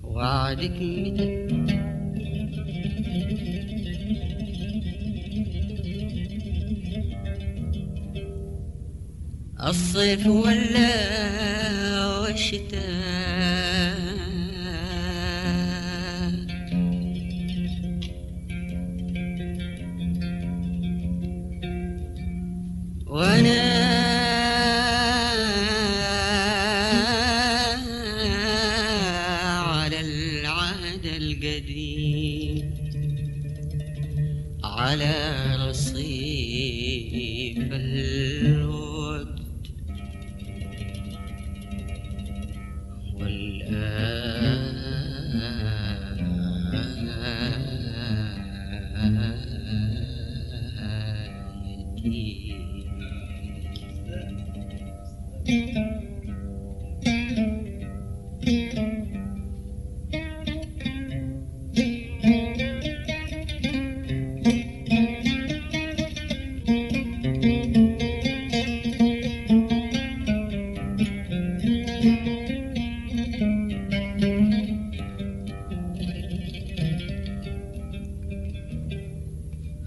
وعدك متى الصيف ولا والشتاء وانا على العهد القديم على رصيف الوقت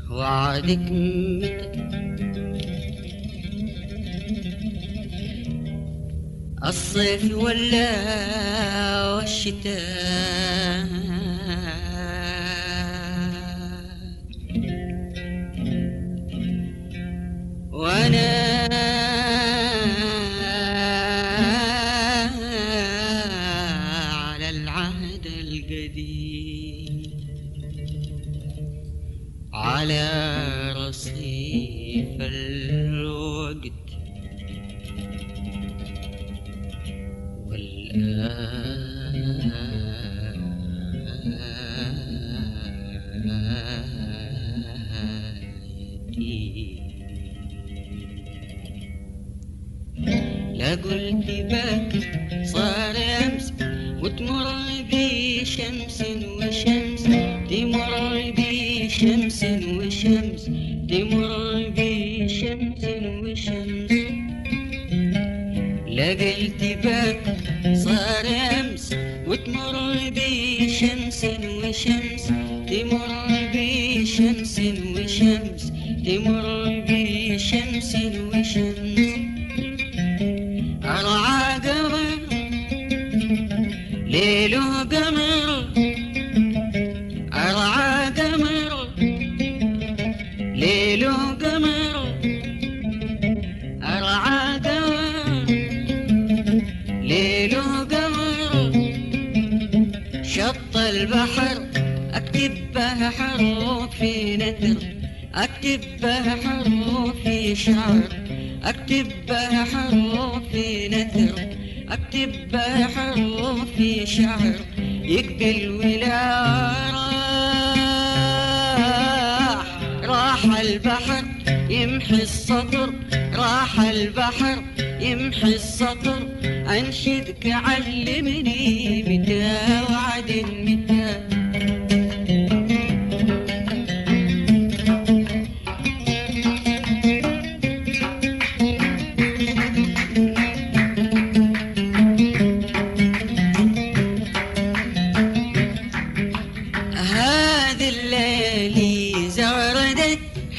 وعدك متى الصيف ولا والشتاء وانا على العهد القديم على رصيف الوقت لا قلت باك صار أمس وتمر بي شمس وشمس تمر بي شمس وشمس تمر بي شمس وشمس لا قلت باك صار أمس وتمر بي شمس وشمس تمر بي شمس وشمس تمر بي شمس وشمس أرعى قمر ليله قمر أرعى قمر ليله قمر أرعى قمر ليله قمر شط البحر أكتب به حروف في نثر أكتب به حروف في شعر أكتب به حروف في نثر أكتب به حروف في شعر يقبل ولا راح البحر يمحي السطر راح البحر يمحي السطر أنشدك علمني متى وعد متى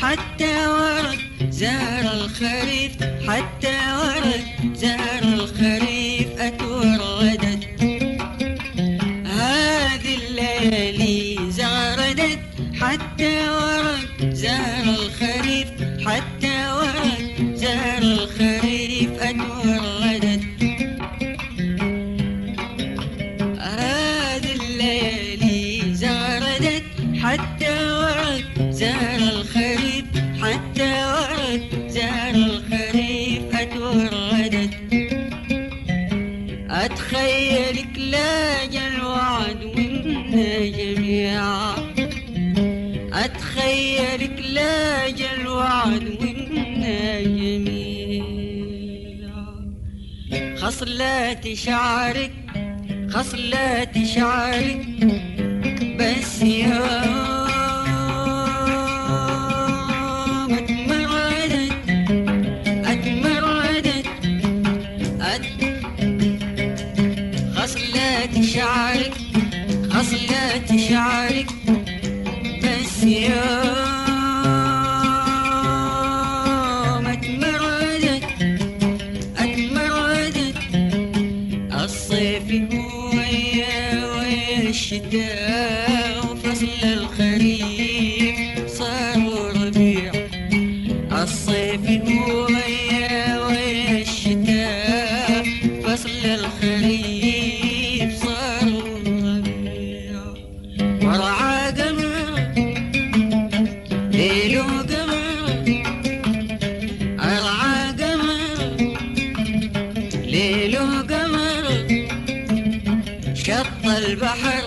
حتى ورد زهر الخريف حتى ورد زهر الخريف أتوردت هذه الليالي زغردت حتى ورد زهر الخريف حتى ورد زهر الخريف أتوردت هذه الليالي زغردت حتى ورد زهر الخريف حتى ورد زهر الخريف أتوردت أتخيلك لاجى الوعد وإنا جميعا أتخيلك لاجى الوعد وإنا جميعا خصلات شعرك خصلات شعرك بس يا خصلات شعرك أصلات شعرك بس يوم اتمردت الصيف ويا الشتاء وفصل الخريف صاروا ربيع. الصيف ويا الشتاء فصل الخريف صاروا ربيع. ورعى قمر ليله قمر، أرعى قمر ليله قمر، شط البحر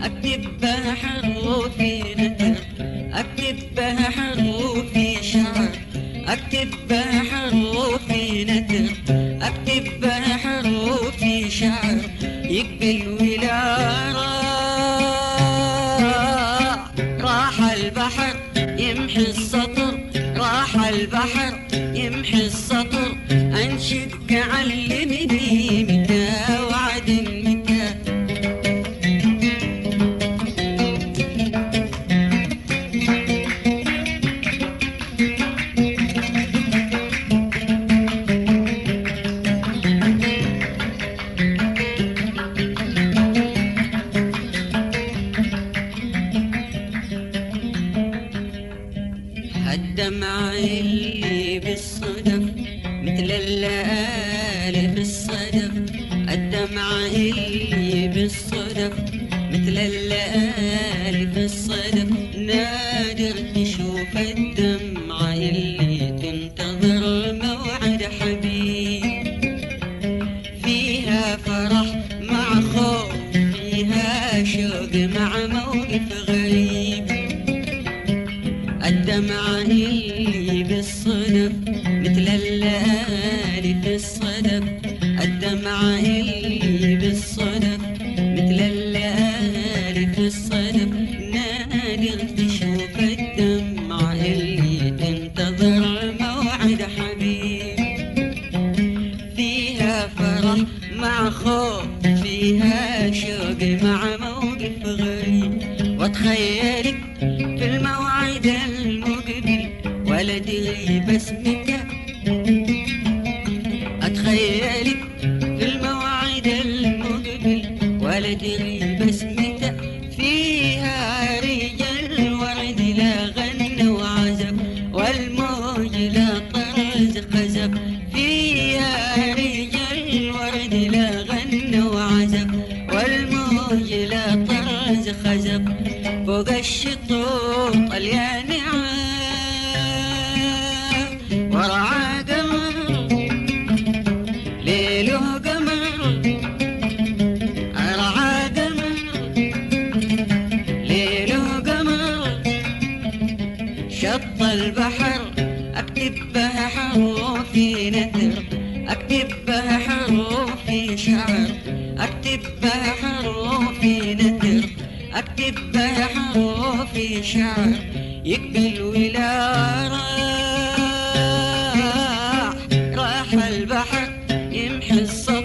أكتب بحروفي نثر، أكتب بحروفي شعر، أكتب بحروفي نثر، أكتب بحروفي شعر. يقبل ولا راح البحر يمحي السطر، راح البحر يمحي السطر. أنشد علمني متى وعد متى. الدمع اللي بالصدف مثل الليالي بالصدف، الدمع اللي بالصدف مثل الليالي بالصدف. نادر تشوف الدمعة اللي تنتظر موعد حبيب، فيها فرح مع خوف، فيها شوق مع موقف غريب. الدمعة اللي بالصدف مثل الليالي في الصدف، الدمعة اللي بالصدف مثل الليالي في الصدف. نادر تشوف الدمعة اللي تنتظر موعد حبيب، فيها فرح مع خوف، فيها شوق مع موقف غريب. واتخيلك في الموعد المقبل ولا ادري بس متى، اتخيلك في الموعد المقبل ولا ادري بس متى. فيها رجال ورد لا غنى وعزف، والموج لا طرز خزف. فيها رجال ورد لا غنى وعزف، والموج لا طرز خزف. فوق الشطوط اليا نعام، ورعى قمر ليله قمر، أرعى قمر ليله قمر. شط البحر أكتب بحروفي نثر، أكتب بحروفي شعر، أكتب بحروفي نثر، أكتب بحروفي شعر. يقبل ولا راح البحر يمحي الصوت.